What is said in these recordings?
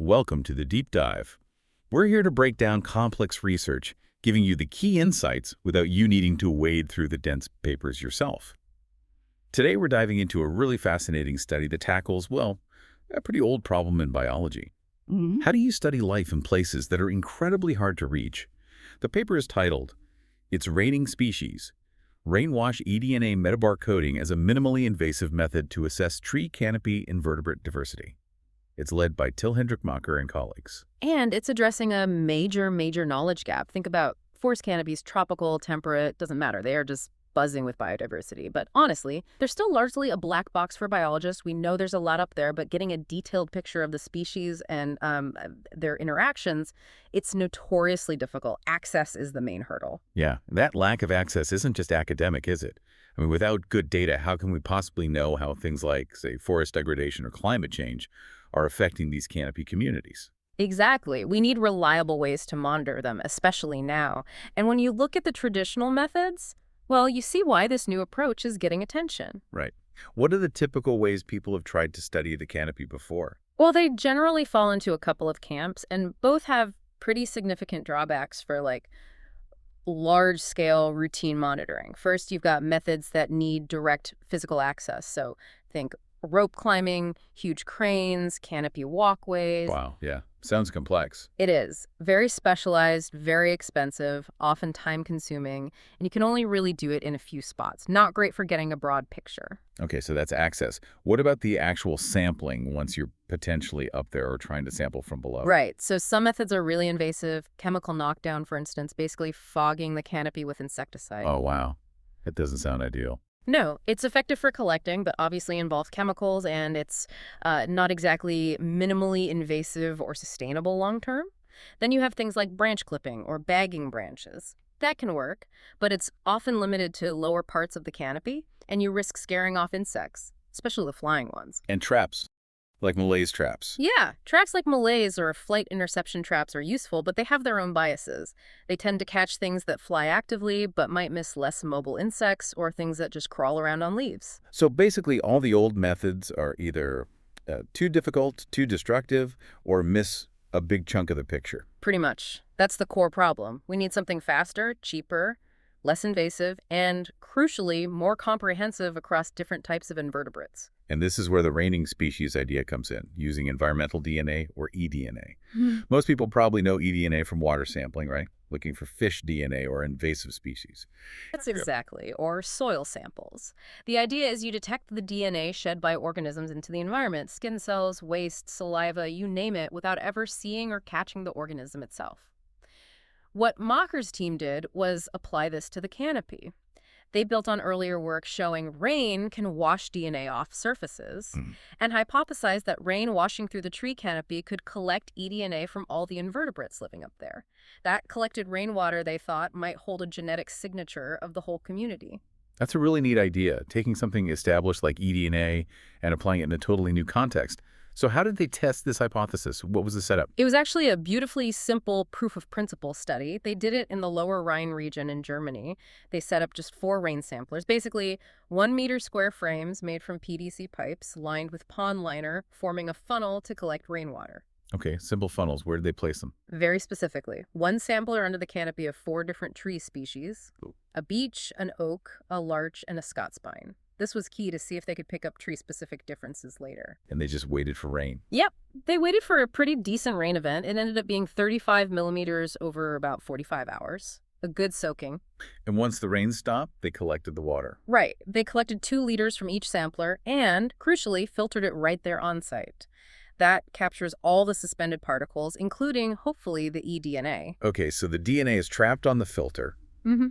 Welcome to the Deep Dive. We're here to break down complex research, giving you the key insights without you needing to wade through the dense papers yourself. Today we're diving into a really fascinating study that tackles, well, a pretty old problem in biology. How do you study life in places that are incredibly hard to reach? The paper is titled, "It's Raining Species: Rainwash eDNA Metabarcoding as a Minimally Invasive Method to Assess Tree Canopy Invertebrate Diversity." It's led by Macher and colleagues. And it's addressing a major knowledge gap. Think about forest canopies, tropical, temperate, doesn't matter. They are just buzzing with biodiversity. But honestly, they're still largely a black box for biologists. We know there's a lot up there, but getting a detailed picture of the species and their interactions, it's notoriously difficult. Access is the main hurdle. Yeah, that lack of access isn't just academic, is it? I mean, without good data, how can we possibly know how things like, say, forest degradation or climate change are affecting these canopy communities? Exactly. We need reliable ways to monitor them, especially now. And when you look at the traditional methods, well, you see why this new approach is getting attention. Right. What are the typical ways people have tried to study the canopy before? Well, they generally fall into a couple of camps, and both have pretty significant drawbacks for, large-scale routine monitoring. First, you've got methods that need direct physical access. So think rope climbing, huge cranes, canopy walkways. Wow, yeah. Sounds complex. It is. Very specialized, very expensive, often time-consuming, and you can only really do it in a few spots. Not great for getting a broad picture. Okay, so that's access. What about the actual sampling once you're potentially up there or trying to sample from below? Right. So some methods are really invasive. Chemical knockdown, for instance, basically fogging the canopy with insecticide. Oh, wow. That doesn't sound ideal. No, it's effective for collecting, but obviously involves chemicals, and it's not exactly minimally invasive or sustainable long-term. Then you have things like branch clipping or bagging branches. That can work, but it's often limited to lower parts of the canopy, and you risk scaring off insects, especially the flying ones. And traps, like Malay's traps. Yeah, traps like Malay's or flight interception traps are useful, but they have their own biases. They tend to catch things that fly actively, but might miss less mobile insects or things that just crawl around on leaves. So basically, all the old methods are either too difficult, too destructive, or miss a big chunk of the picture. Pretty much. That's the core problem. We need something faster, cheaper, less invasive, and, crucially, more comprehensive across different types of invertebrates. And this is where the raining species idea comes in, using environmental DNA or eDNA. Most people probably know eDNA from water sampling, right? Looking for fish DNA or invasive species. That's exactly, or soil samples. The idea is you detect the DNA shed by organisms into the environment, skin cells, waste, saliva, you name it, without ever seeing or catching the organism itself. What Macher's team did was apply this to the canopy. They built on earlier work showing rain can wash DNA off surfaces and hypothesized that rain washing through the tree canopy could collect eDNA from all the invertebrates living up there. That collected rainwater, they thought, might hold a genetic signature of the whole community. That's a really neat idea, taking something established like eDNA and applying it in a totally new context. So how did they test this hypothesis? What was the setup? It was actually a beautifully simple proof of principle study. They did it in the Lower Rhine region in Germany. They set up just 4 rain samplers, basically 1-meter square frames made from PVC pipes lined with pond liner, forming a funnel to collect rainwater. Okay, simple funnels. Where did they place them? Very specifically, 1 sampler under the canopy of 4 different tree species, a beech, an oak, a larch, and a Scots pine. This was key to see if they could pick up tree-specific differences later. And they just waited for rain. Yep. They waited for a pretty decent rain event. It ended up being 35 millimeters over about 45 hours. A good soaking. And once the rain stopped, they collected the water. Right. They collected 2 liters from each sampler and, crucially, filtered it right there on site. That captures all the suspended particles, including, hopefully, the eDNA. Okay, so the DNA is trapped on the filter.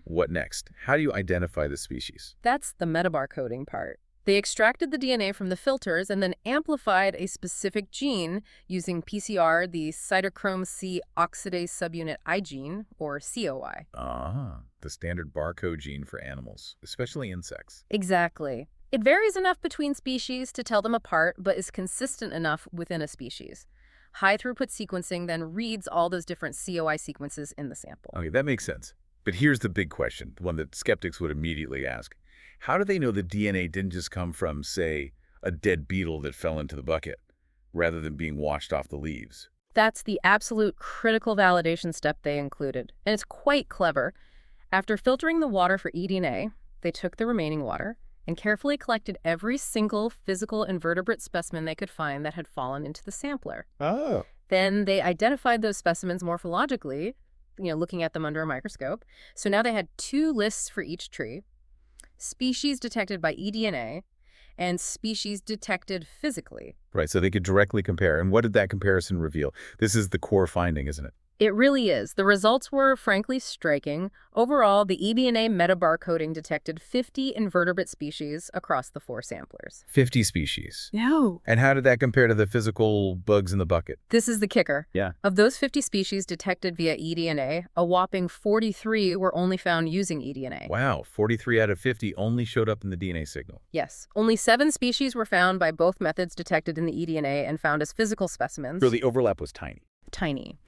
What next? How do you identify the species? That's the metabarcoding part. They extracted the DNA from the filters and then amplified a specific gene using PCR, the cytochrome C oxidase subunit I gene, or COI. The standard barcode gene for animals, especially insects. Exactly. It varies enough between species to tell them apart, but is consistent enough within a species. High-throughput sequencing then reads all those different COI sequences in the sample. Okay, that makes sense. But here's the big question, the one that skeptics would immediately ask. How do they know the DNA didn't just come from, say, a dead beetle that fell into the bucket, rather than being washed off the leaves? That's the absolute critical validation step they included, and it's quite clever. After filtering the water for eDNA, they took the remaining water and carefully collected every single physical invertebrate specimen they could find that had fallen into the sampler. Oh. Then they identified those specimens morphologically, looking at them under a microscope. So now they had 2 lists for each tree: species detected by eDNA and species detected physically. Right, so they could directly compare. And what did that comparison reveal? This is the core finding, isn't it? It really is. The results were frankly striking. Overall, the eDNA metabarcoding detected 50 invertebrate species across the 4 samplers. 50 species. No. And how did that compare to the physical bugs in the bucket? This is the kicker. Yeah. Of those 50 species detected via eDNA, a whopping 43 were only found using eDNA. Wow, 43 out of 50 only showed up in the DNA signal. Yes. Only 7 species were found by both methods detected in the eDNA and found as physical specimens. So the overlap was tiny. Tiny.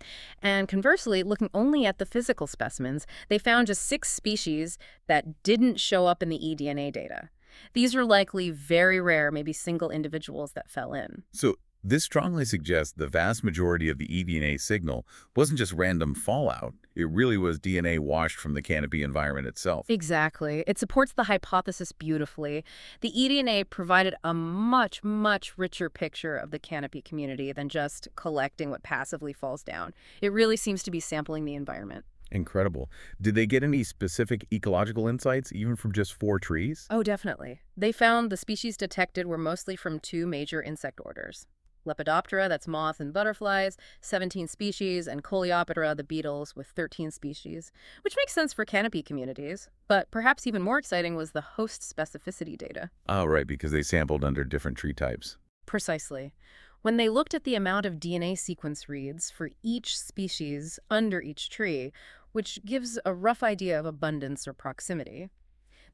And conversely, looking only at the physical specimens, they found just 6 species that didn't show up in the eDNA data. These are likely very rare, maybe single individuals that fell in. So this strongly suggests the vast majority of the eDNA signal wasn't just random fallout. It really was DNA washed from the canopy environment itself. Exactly. It supports the hypothesis beautifully. The eDNA provided a much, much richer picture of the canopy community than just collecting what passively falls down. It really seems to be sampling the environment. Incredible. Did they get any specific ecological insights, even from just 4 trees? Oh, definitely. They found the species detected were mostly from 2 major insect orders: Lepidoptera, that's moths and butterflies, 17 species, and Coleoptera, the beetles, with 13 species, which makes sense for canopy communities. But perhaps even more exciting was the host specificity data. Oh, right, because they sampled under different tree types. Precisely. When they looked at the amount of DNA sequence reads for each species under each tree, which gives a rough idea of abundance or proximity,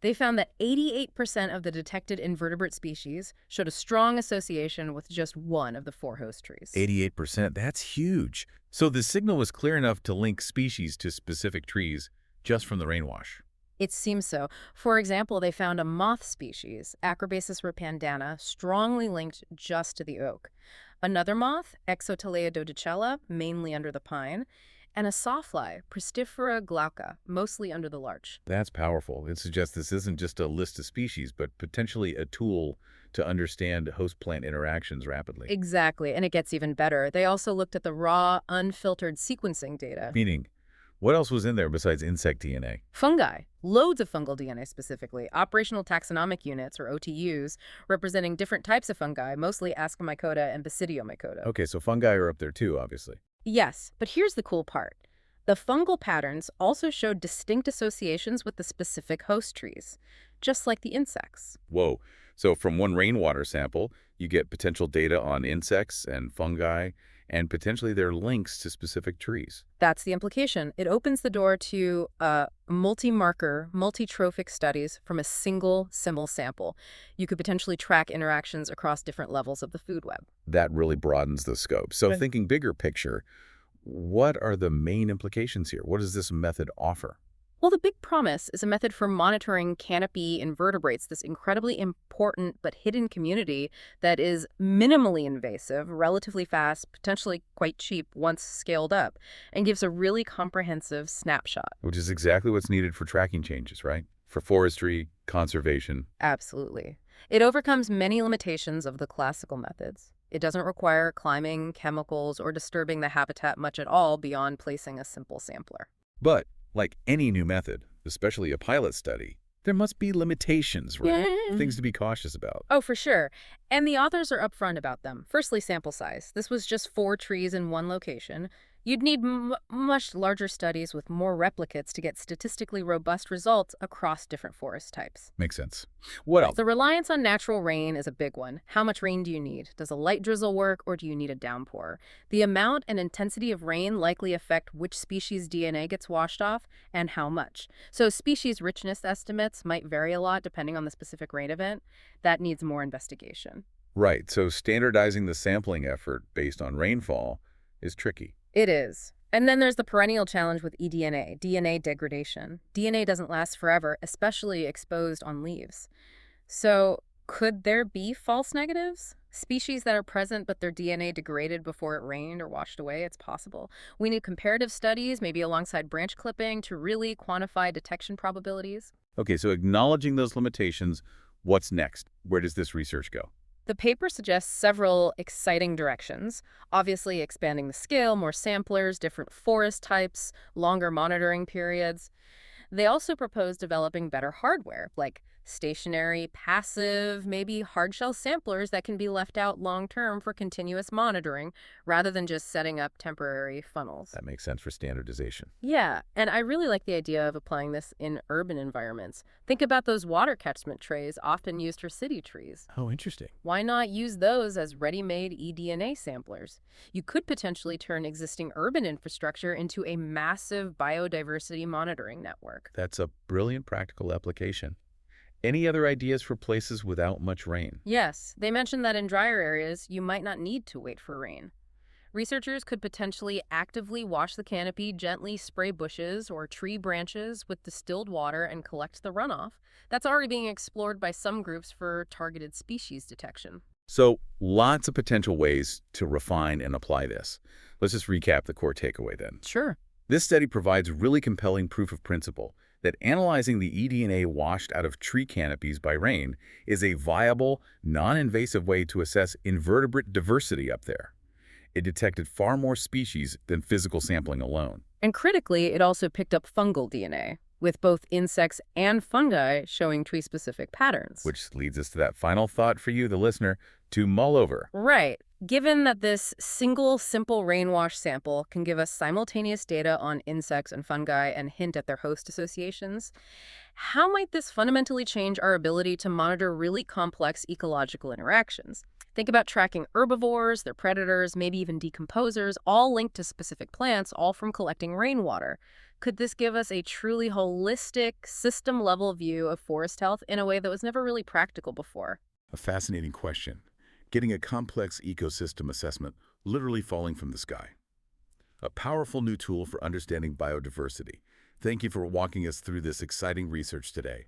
they found that 88% of the detected invertebrate species showed a strong association with just one of the 4 host trees. 88%, that's huge. So the signal was clear enough to link species to specific trees just from the rainwash. It seems so. For example, they found a moth species, Acrobasis repandana, strongly linked just to the oak. Another moth, Exotelea dodicella, mainly under the pine, and a sawfly, Pristifera glauca, mostly under the larch. That's powerful. It suggests this isn't just a list of species, but potentially a tool to understand host-plant interactions rapidly. Exactly, and it gets even better. They also looked at the raw, unfiltered sequencing data. Meaning, what else was in there besides insect DNA? Fungi. Loads of fungal DNA specifically. Operational taxonomic units, or OTUs, representing different types of fungi, mostly Ascomycota and Basidiomycota. Okay, so fungi are up there too, obviously. Yes, but here's the cool part. The fungal patterns also showed distinct associations with the specific host trees, just like the insects. Whoa. So from one rainwater sample, you get potential data on insects and fungi, and potentially their links to specific trees. That's the implication. It opens the door to multi-marker, multi-trophic studies from a single sample. You could potentially track interactions across different levels of the food web. That really broadens the scope. So Okay. thinking bigger picture, what are the main implications here? What does this method offer? Well, the big promise is a method for monitoring canopy invertebrates, this incredibly important but hidden community that is minimally invasive, relatively fast, potentially quite cheap once scaled up, and gives a really comprehensive snapshot. Which is exactly what's needed for tracking changes, right? For forestry, conservation. Absolutely. It overcomes many limitations of the classical methods. It doesn't require climbing, chemicals, or disturbing the habitat much at all beyond placing a simple sampler. But like any new method, especially a pilot study, there must be limitations, right? Things to be cautious about. Oh, for sure. And the authors are upfront about them. Firstly, sample size. This was just 4 trees in one location. You'd need much larger studies with more replicates to get statistically robust results across different forest types. Makes sense. What else? The reliance on natural rain is a big one. How much rain do you need? Does a light drizzle work, or do you need a downpour? The amount and intensity of rain likely affect which species' DNA gets washed off and how much. So species richness estimates might vary a lot depending on the specific rain event. That needs more investigation. Right, so standardizing the sampling effort based on rainfall is tricky. It is. And then there's the perennial challenge with eDNA, DNA degradation. DNA doesn't last forever, especially exposed on leaves. So could there be false negatives? Species that are present but their DNA degraded before it rained or washed away, it's possible. We need comparative studies, maybe alongside branch clipping, to really quantify detection probabilities. Okay, so acknowledging those limitations, what's next? Where does this research go? The paper suggests several exciting directions, obviously expanding the scale, more samplers, different forest types, longer monitoring periods. They also propose developing better hardware, like stationary, passive, maybe hard-shell samplers that can be left out long-term for continuous monitoring, rather than just setting up temporary funnels. That makes sense for standardization. Yeah, and I really like the idea of applying this in urban environments. Think about those water catchment trays often used for city trees. Oh, interesting. Why not use those as ready-made eDNA samplers? You could potentially turn existing urban infrastructure into a massive biodiversity monitoring network. That's a brilliant practical application. Any other ideas for places without much rain? Yes, they mentioned that in drier areas, you might not need to wait for rain. Researchers could potentially actively wash the canopy, gently spray bushes or tree branches with distilled water and collect the runoff. That's already being explored by some groups for targeted species detection. So, lots of potential ways to refine and apply this. Let's just recap the core takeaway then. Sure. This study provides really compelling proof of principle that analyzing the eDNA washed out of tree canopies by rain is a viable, non-invasive way to assess invertebrate diversity up there. It detected far more species than physical sampling alone. And critically, it also picked up fungal DNA, with both insects and fungi showing tree-specific patterns. Which leads us to that final thought for you, the listener, to mull over. Right. Given that this single, simple rainwash sample can give us simultaneous data on insects and fungi and hint at their host associations, how might this fundamentally change our ability to monitor really complex ecological interactions? Think about tracking herbivores, their predators, maybe even decomposers, all linked to specific plants, all from collecting rainwater. Could this give us a truly holistic, system-level view of forest health in a way that was never really practical before? A fascinating question. Getting a complex ecosystem assessment literally falling from the sky. A powerful new tool for understanding biodiversity. Thank you for walking us through this exciting research today.